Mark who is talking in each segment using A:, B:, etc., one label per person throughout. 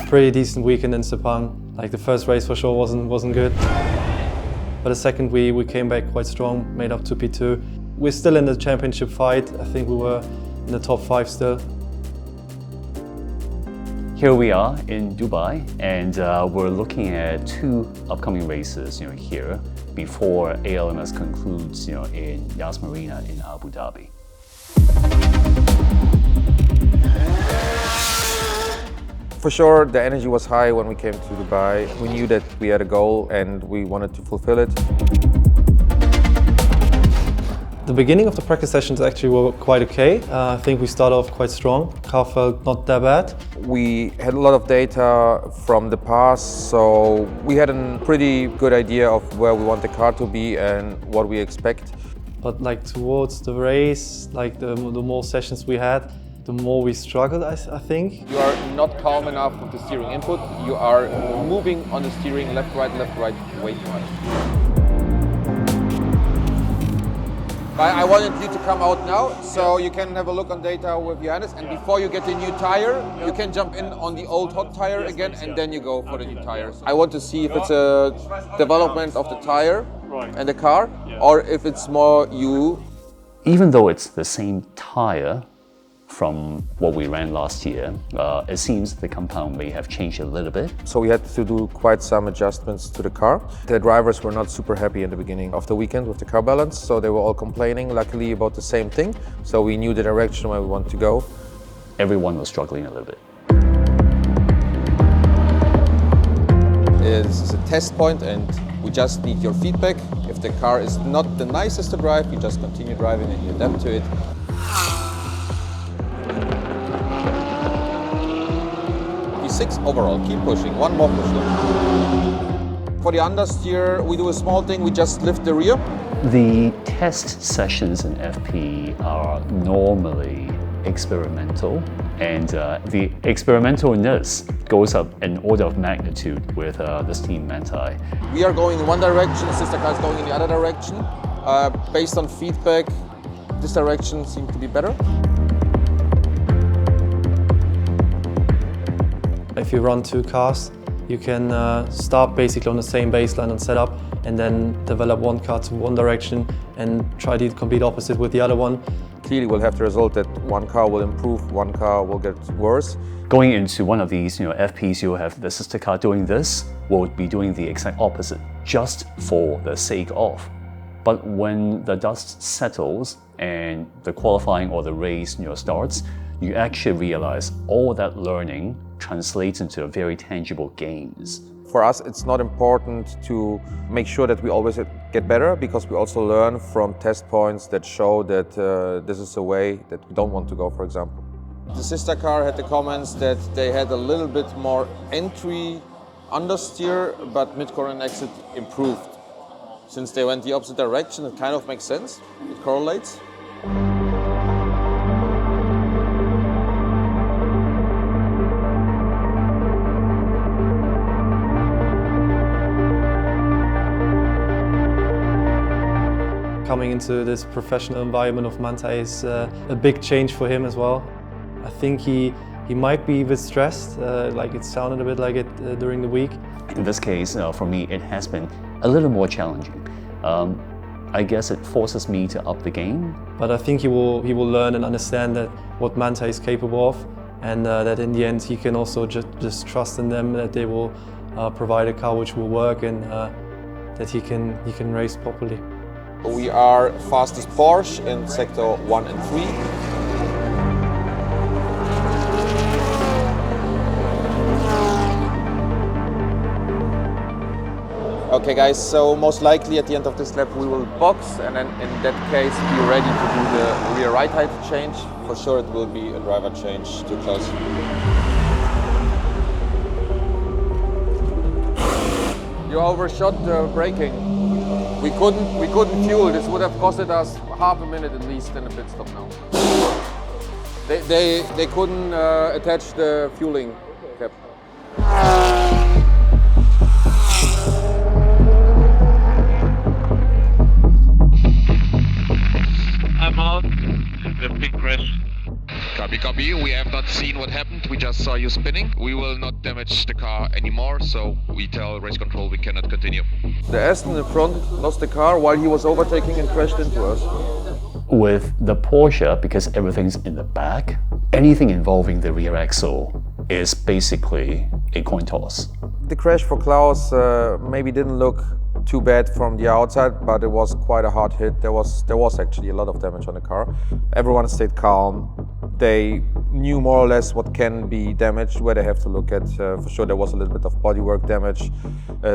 A: pretty decent weekend in Sepang. Like the first race for sure wasn't good. But the second we came back quite strong, made up to P2. We're still in the championship fight. I think we were in the top 5 still.
B: Here we are in Dubai, and we're looking at 2 upcoming races, here before ALMS concludes, in Yas Marina in Abu Dhabi.
C: For sure, the energy was high when we came to Dubai. We knew that we had a goal and we wanted to fulfill it.
A: The beginning of the practice sessions actually were quite okay. I think we started off quite strong. Car felt not that bad.
C: We had a lot of data from the past, so we had a pretty good idea of where we want the car to be and what we expect.
A: But like towards the race, like the more sessions we had, the more we struggled, I think.
D: You are not calm enough with the steering input. You are moving on the steering left, right, way too much. I wanted you to come out now, so you can have a look on data with Johannes, and before you get the new tire, you can jump in on the old hot tire again, and then you go for the new tires. I want to see if it's a development of the tire and the car, or if it's more you.
B: Even though it's the same tire from what we ran last year, it seems the compound may have changed a little bit.
C: So we had to do quite some adjustments to the car. The drivers were not super happy in the beginning of the weekend with the car balance, so they were all complaining, luckily, about the same thing. So we knew the direction where we want to go.
B: Everyone was struggling a little bit.
D: This is a test point and we just need your feedback. If the car is not the nicest to drive, you just continue driving and you adapt to it. P6 overall, keep pushing, one more push. For the understeer, we do a small thing, we just lift the rear.
B: The test sessions in FP are normally experimental, and the experimentalness goes up an order of magnitude with this team Manthey.
D: We are going in one direction, the sister car is going in the other direction. Based on feedback, this direction seems to be better.
A: If you run 2 cars, you can start basically on the same baseline and setup, and then develop one car to one direction and try the complete opposite with the other one.
C: Clearly we'll have the result that one car will improve, one car will get worse.
B: Going into one of these, FPs, you'll have the sister car doing this, will be doing the exact opposite, just for the sake of. But when the dust settles and the qualifying or the race starts, you actually realize all that learning translates into very tangible gains.
C: For us, it's not important to make sure that we always get better, because we also learn from test points that show that this is a way that we don't want to go, for example.
D: The sister car had the comments that they had a little bit more entry understeer, but mid-core and exit improved. Since they went the opposite direction, it kind of makes sense, it correlates.
A: Coming into this professional environment of Manthey is a big change for him as well. I think he might be a bit stressed, like it sounded a bit like it during the week.
B: In this case, for me, it has been a little more challenging. I guess it forces me to up the game.
A: But I think he will learn and understand that what Manthey is capable of, and that in the end he can also just trust in them, that they will provide a car which will work, and that he can race properly.
D: We are fastest Porsche in sector 1 and 3. Okay guys, so most likely at the end of this lap we will box, and then in that case be ready to do the rear right height change. For sure it will be a driver change too close. You overshot the braking. We couldn't fuel. This would have costed us half a minute at least in a pit stop now. They couldn't attach the fueling cap.
E: I'm out. The big crash.
D: Copy. We have not seen what happened. We just saw you spinning. We will not damage the car anymore, so we tell race control we cannot continue.
C: The Aston in front lost the car while he was overtaking and crashed into us.
B: With the Porsche, because everything's in the back, anything involving the rear axle is basically a coin toss.
C: The crash for Klaus maybe didn't look too bad from the outside, but it was quite a hard hit. There was actually a lot of damage on the car. Everyone stayed calm. They knew more or less what can be damaged, where they have to look at. For sure there was a little bit of bodywork damage.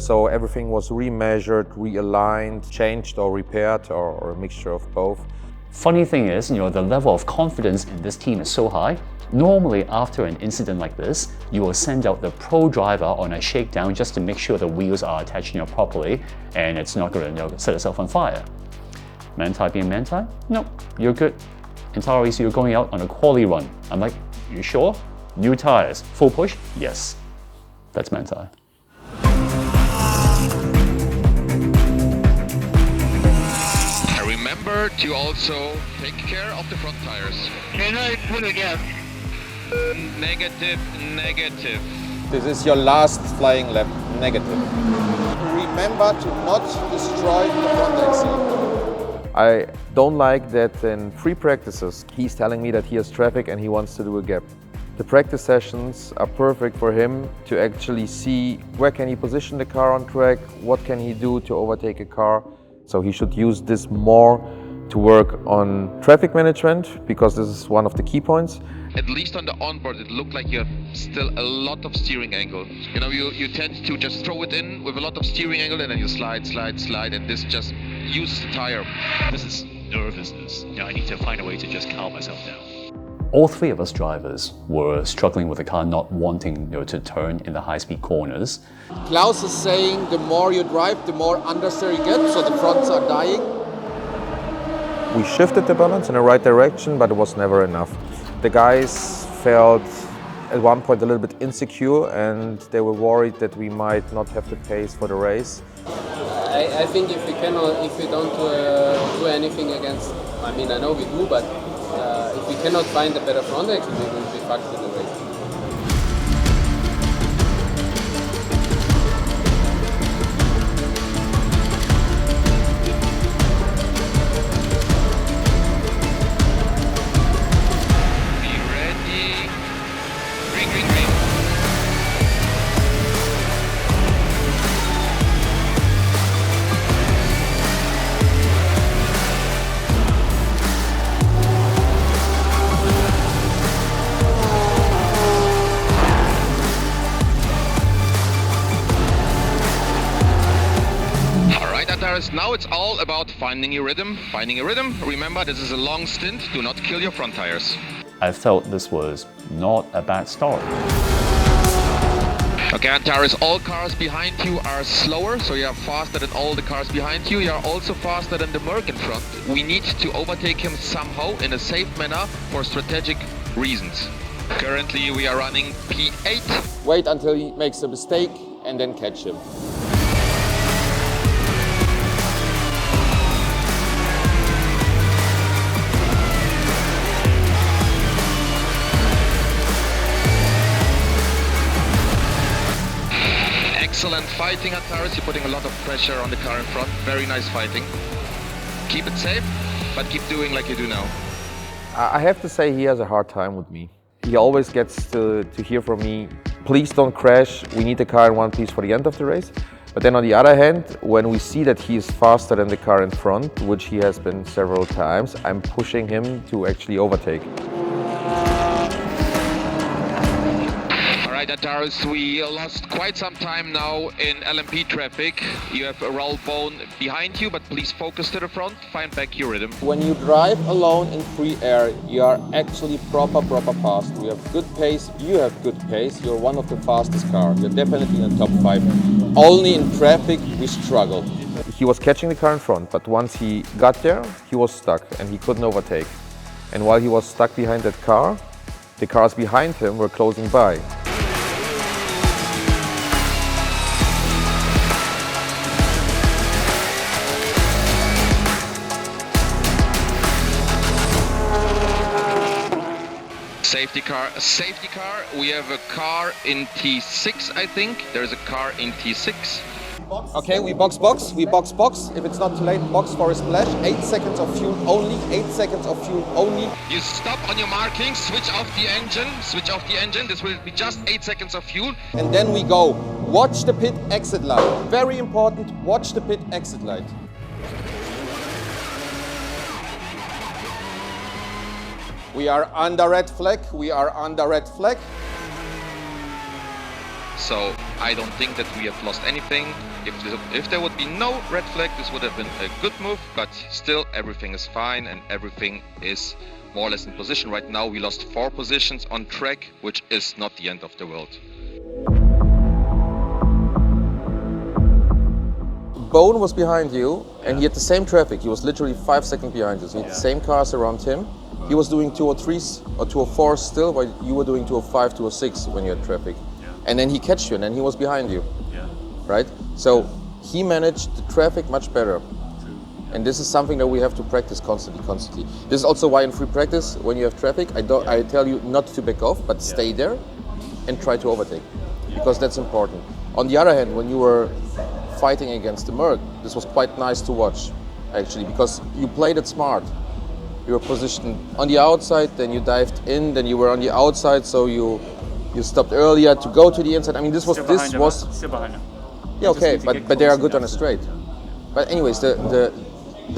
C: So everything was remeasured, realigned, changed or repaired, or a mixture of both.
B: Funny thing is, the level of confidence in this team is so high. Normally, after an incident like this, you will send out the pro driver on a shakedown just to make sure the wheels are attached properly and it's not going to set itself on fire. Manthey being Manthey? No, you're good. Entire race, you're going out on a quali run. I'm like, you sure? New tires, full push? Yes. That's Manthey.
D: Remember to also take care of the front tires.
E: Can I put again?
D: Negative.
C: This is your last flying lap, negative.
D: Remember to not destroy the front axle.
C: I don't like that in free practices he's telling me that he has traffic and he wants to do a gap. The practice sessions are perfect for him to actually see where can he position the car on track, what can he do to overtake a car. So he should use this more to work on traffic management, because this is one of the key points.
D: At least on the onboard, it looked like you have still a lot of steering angle. You tend to just throw it in with a lot of steering angle and then you slide, and this just uses the tire.
E: This is nervousness. I need to find a way to just calm myself down.
B: All three of us drivers were struggling with the car, not wanting to turn in the high-speed corners.
D: Klaus is saying the more you drive, the more understeer you get, so the fronts are dying.
C: We shifted the balance in the right direction, but it was never enough. The guys felt at one point a little bit insecure and they were worried that we might not have the pace for the race.
F: I think if we don't do anything against, I know we do, but if we cannot find a better front axle, we will be fucked in the race.
D: Now it's all about finding your rhythm. Remember, this is a long stint. Do not kill your front tires.
B: I felt this was not a bad start.
D: Okay, Antares, all cars behind you are slower, so you are faster than all the cars behind you. You are also faster than the Merc in front. We need to overtake him somehow in a safe manner for strategic reasons. Currently, we are running P8.
F: Wait until he makes a mistake and then catch him.
D: Excellent fighting, Antares. You're putting a lot of pressure on the car in front. Very nice fighting. Keep it safe, but keep doing like you do now.
C: I have to say he has a hard time with me. He always gets to hear from me, please don't crash, we need the car in one piece for the end of the race. But then on the other hand, when we see that he is faster than the car in front, which he has been several times, I'm pushing him to actually overtake.
D: Alright, Antares, we lost quite some time now in LMP traffic. You have a roll bone behind you, but please focus to the front, find back your rhythm.
F: When you drive alone in free air, you are actually proper fast. We have good pace, you have good pace, you're one of the fastest cars. You're definitely in the top 5. Only in traffic, we struggle.
C: He was catching the car in front, but once he got there, he was stuck and he couldn't overtake. And while he was stuck behind that car, the cars behind him were closing by.
F: Safety car, a safety car. We have a car in T6, I think. There's a car in T6.
D: Okay, we box. If it's not too late, box for a splash. 8 seconds of fuel only. 8 seconds of fuel only.
F: You stop on your marking, switch off the engine. This will be just 8 seconds of fuel.
D: And then we go. Watch the pit exit light. Very important, watch the pit exit light. We are under red flag.
F: So I don't think that we have lost anything. If there would be no red flag, this would have been a good move, but still everything is fine and everything is more or less in position. Right now we lost 4 positions on track, which is not the end of the world.
C: Bone was behind you, and he had the same traffic. He was literally 5 seconds behind you. So he had the same cars around him. He was doing 203s or 204s still, while you were doing 205, 206 when you had traffic. And then he catched you, and then he was behind you. Right? So he managed the traffic much better. And this is something that we have to practice constantly. This is also why in free practice, when you have traffic, I tell you not to back off, but stay there and try to overtake, because that's important. On the other hand, when you were fighting against the Merc, this was quite nice to watch, actually, because you played it smart. You were positioned on the outside, then you dived in, then you were on the outside, so you stopped earlier to go to the inside. I mean, this was
B: still behind him.
C: Yeah, okay, but they are good on a straight. But anyways, the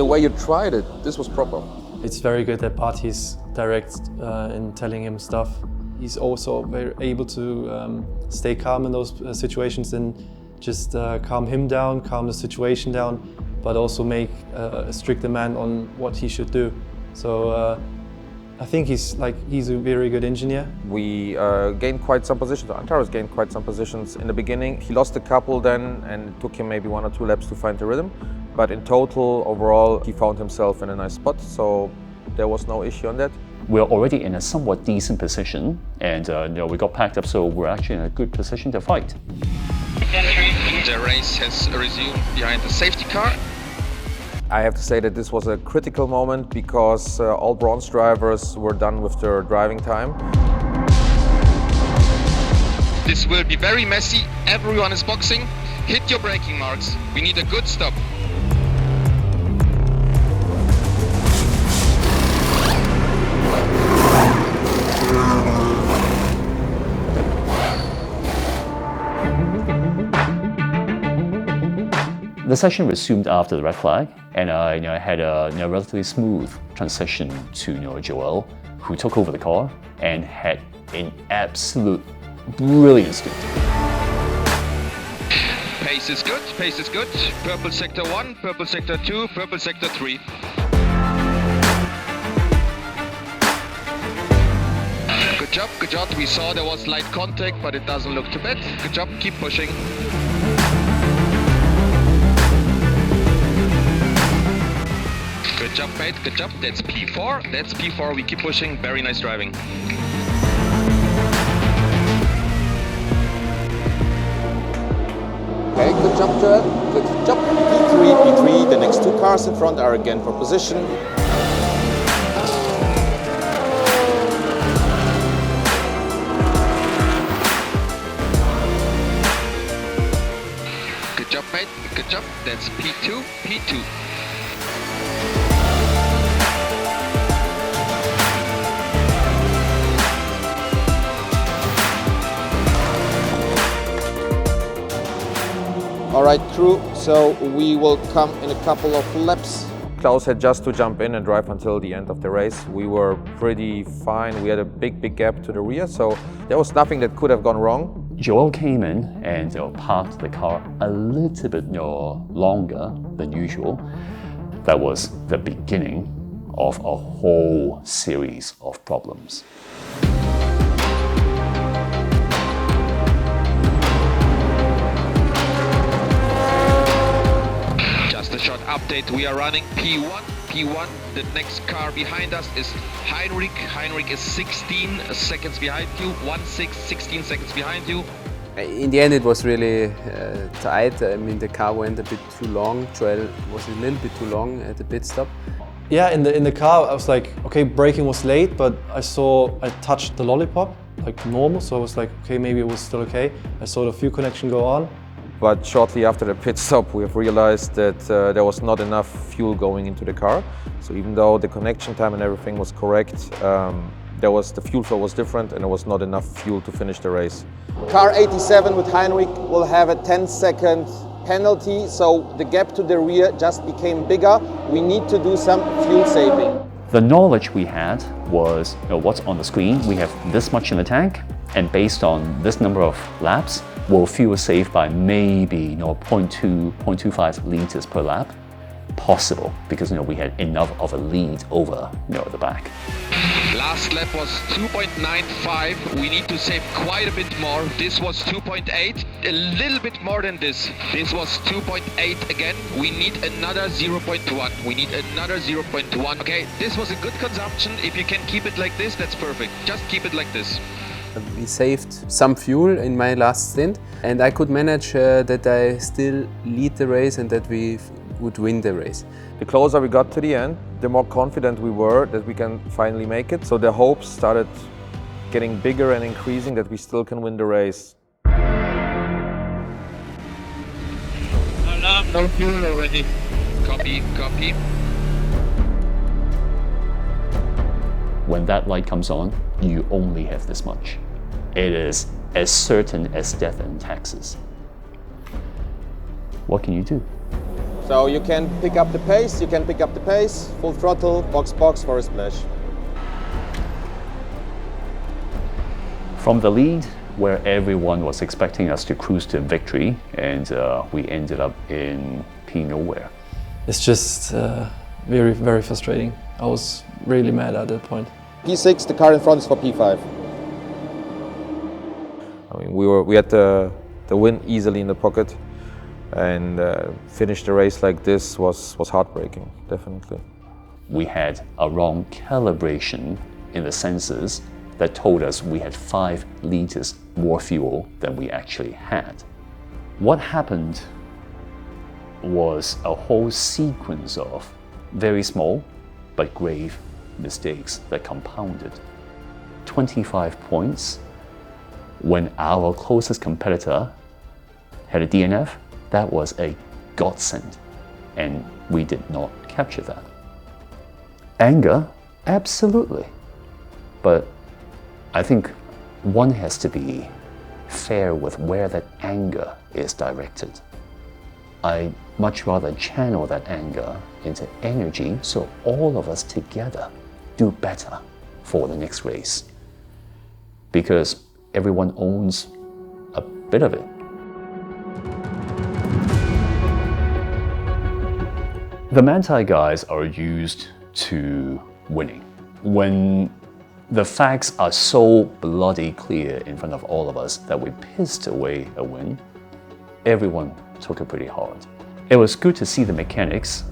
C: way you tried it, this was proper.
A: It's very good that Barty's direct in telling him stuff. He's also very able to stay calm in those situations and just calm him down, calm the situation down, but also make a strict demand on what he should do. So I think he's a very good engineer.
C: We gained quite some positions. Antares gained quite some positions in the beginning. He lost a couple then, and it took him maybe 1 or 2 laps to find the rhythm. But in total, overall, he found himself in a nice spot, so there was no issue on that.
B: We're already in a somewhat decent position, and we got packed up, so we're actually in a good position to fight.
F: The race has resumed behind the safety car.
C: I have to say that this was a critical moment because all bronze drivers were done with their driving time.
F: This will be very messy. Everyone is boxing. Hit your braking marks. We need a good stop.
B: The session resumed after the red flag, and I had a relatively smooth transition to Joel, who took over the car and had an absolute brilliant stint.
F: Pace is good. Purple sector 1, purple sector 2, purple sector 3. Good job. We saw there was light contact, but it doesn't look too bad. Good job, keep pushing. Good job, mate, good job. That's P4, we keep pushing. Very nice driving.
D: Okay, good job, Joel. Good job. P3. The next 2 cars in front are again for position.
F: Good job, mate. Good job. That's P2.
D: All right, crew, so we will come in a couple of laps.
C: Klaus had just to jump in and drive until the end of the race. We were pretty fine. We had a big gap to the rear, so there was nothing that could have gone wrong.
B: Joel came in and parked the car a little bit longer than usual. That was the beginning of a whole series of problems.
F: Just a short update, we are running P1. The next car behind us is Heinrich. Heinrich is 16 seconds behind you, 16 seconds behind you.
G: In the end it was really tight. I mean, the car went a bit too long. Joel was a little bit too long at the pit stop.
A: Yeah, in the car, I was like, okay, braking was late, but I touched the lollipop, like normal, so I was like, okay, maybe it was still okay. I saw the fuel connection go on.
C: But shortly after the pit stop, we have realized that there was not enough fuel going into the car. So even though the connection time and everything was correct, the fuel flow was different and there was not enough fuel to finish the race.
F: Car 87 with Heinrich will have a 10-second penalty, so the gap to the rear just became bigger. We need to do some fuel saving.
B: The knowledge we had was what's on the screen. We have this much in the tank, and based on this number of laps, we'll fuel save by maybe 0.2, 0.25 liters per lap. Possible, because we had enough of a lead over the back.
H: Last lap was 2.95. We need to save quite a bit more. This was 2.8, a little bit more than this. This was 2.8 again. We need another 0.1. We need another 0.1. Okay, this was a good consumption. If you can keep it like this, that's perfect. Just keep it like this.
G: We saved some fuel in my last stint, and I could manage that I still lead the race and that we would win the race.
C: The closer we got to the end, the more confident we were that we can finally make it. So the hopes started getting bigger and increasing that we still can win the race.
H: Alarm, no fuel already. Copy, copy.
B: When that light comes on, you only have this much. It is as certain as death and taxes. What can you do?
F: So you can pick up the pace, full throttle, box for a splash.
B: From the lead, where everyone was expecting us to cruise to victory, and we ended up in P nowhere.
A: It's just very, very frustrating. I was really mad at that point.
F: P6, the car in front is for P5.
C: I mean, we had the win easily in the pocket, and finish the race like this was heartbreaking, definitely.
B: We had a wrong calibration in the sensors that told us we had 5 liters more fuel than we actually had. What happened was a whole sequence of very small but grave mistakes that compounded. 25 points when our closest competitor had a DNF. That was a godsend, and we did not capture that. Anger, absolutely. But I think one has to be fair with where that anger is directed. I'd much rather channel that anger into energy so all of us together do better for the next race. Because everyone owns a bit of it. The Manthey guys are used to winning. When the facts are so bloody clear in front of all of us that we pissed away a win, everyone took it pretty hard. It was good to see the mechanics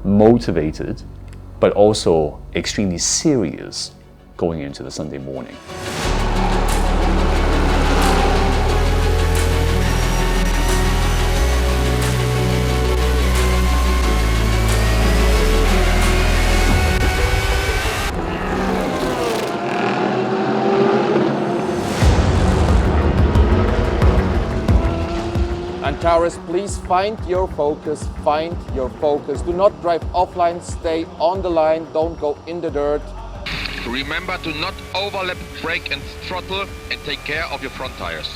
B: motivated, but also extremely serious going into the Sunday morning.
F: Antares, please find your focus, Do not drive offline, stay on the line, don't go in the dirt.
H: Remember to not overlap brake and throttle, and take care of your front tires.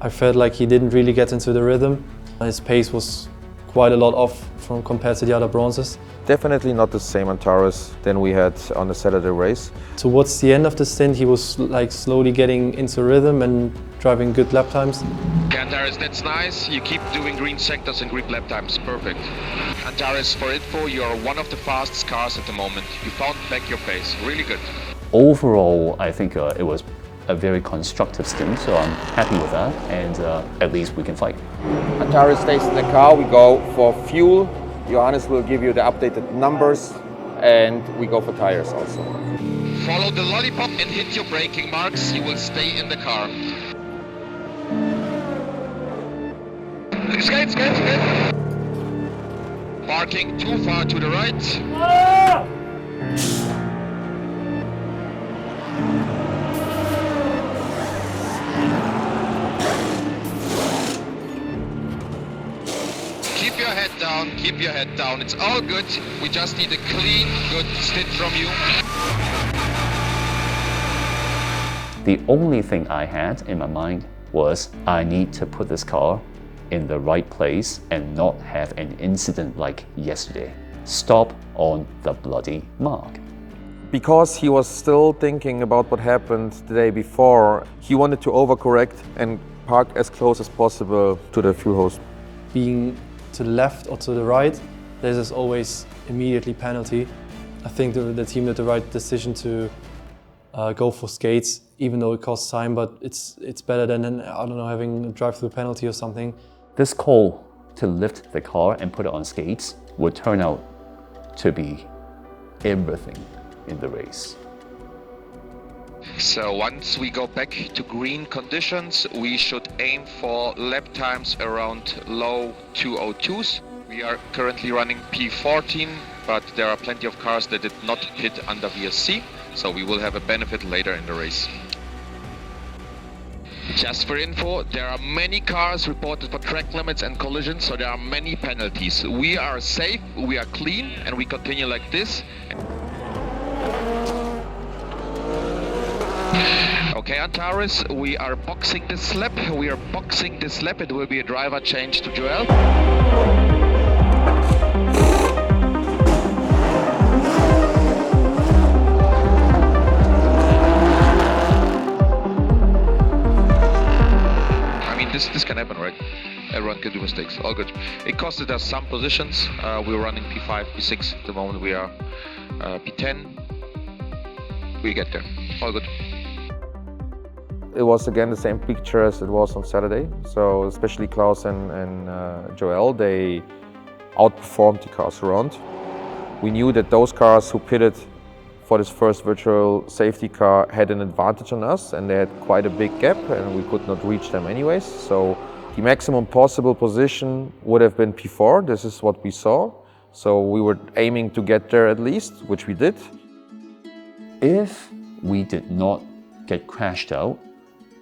A: I felt like he didn't really get into the rhythm. His pace was quite a lot off compared to the other bronzes.
C: Definitely not the same Antares than we had on the Saturday race.
A: Towards the end of the stint, he was like slowly getting into rhythm and driving good lap times.
H: Okay, Antares, that's nice. You keep doing green sectors and green lap times. Perfect. Antares, for info, you are one of the fastest cars at the moment. You found back your pace. Really good.
B: Overall, I think it was a very constructive stint, so I'm happy with that, and at least we can fight.
F: Antares stays in the car, we go for fuel. Johannes will give you the updated numbers, and we go for tires also.
H: Follow the lollipop and hit your braking marks. You will stay in the car. Skate. Parking too far to the right. Keep your head down, keep your head down. It's all good. We just need a clean, good stint from you.
B: The only thing I had in my mind was I need to put this car in the right place and not have an incident like yesterday. Stop on the bloody mark.
C: Because he was still thinking about what happened the day before, he wanted to overcorrect and park as close as possible to the fuel hose.
A: Being to the left or to the right, there's always immediately penalty. I think the team did the right decision to go for skates, even though it costs time, but it's better than, I don't know, having a drive-through penalty or something.
B: This call to lift the car and put it on skates would turn out to be everything in the race.
H: So once we go back to green conditions, we should aim for lap times around low 202s. We are currently running P14, but there are plenty of cars that did not pit under VSC, so we will have a benefit later in the race. Just for info, there are many cars reported for track limits and collisions, so there are many penalties. We are safe, we are clean, and we continue like this. Okay, Antares, we are boxing this lap. We are boxing this lap. It will be a driver change to Joel. This can happen, right? Everyone can do mistakes, all good. It costed us some positions. We were running P5, P6. At the moment we are P10. We get there, all good.
C: It was again the same picture as it was on Saturday. So especially Klaus and Joel, they outperformed the cars around. We knew that those cars who pitted for this first virtual safety car had an advantage on us, and they had quite a big gap and we could not reach them anyways. So the maximum possible position would have been P4. This is what we saw. So we were aiming to get there at least, which we did.
B: If we did not get crashed out,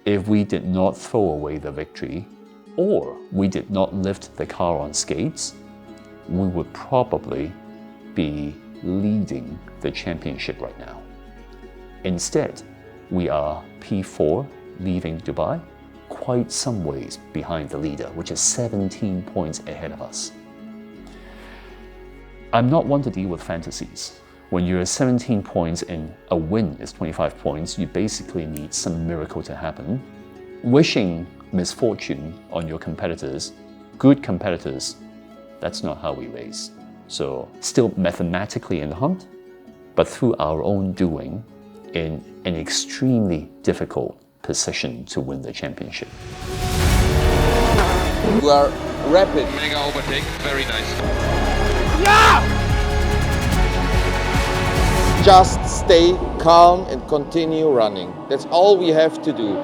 B: if we did not throw away the victory, or we did not lift the car on skates, we would probably be leading the championship right now. Instead, we are P4 leaving Dubai, quite some ways behind the leader, which is 17 points ahead of us. I'm not one to deal with fantasies. When you're 17 points and a win is 25 points, you basically need some miracle to happen. Wishing misfortune on your competitors, good competitors, that's not how we race. So still mathematically in the hunt, but through our own doing in an extremely difficult position to win the championship.
F: You are rapid.
H: Mega overtake, very nice.
F: Just stay calm and continue running. That's all we have to do.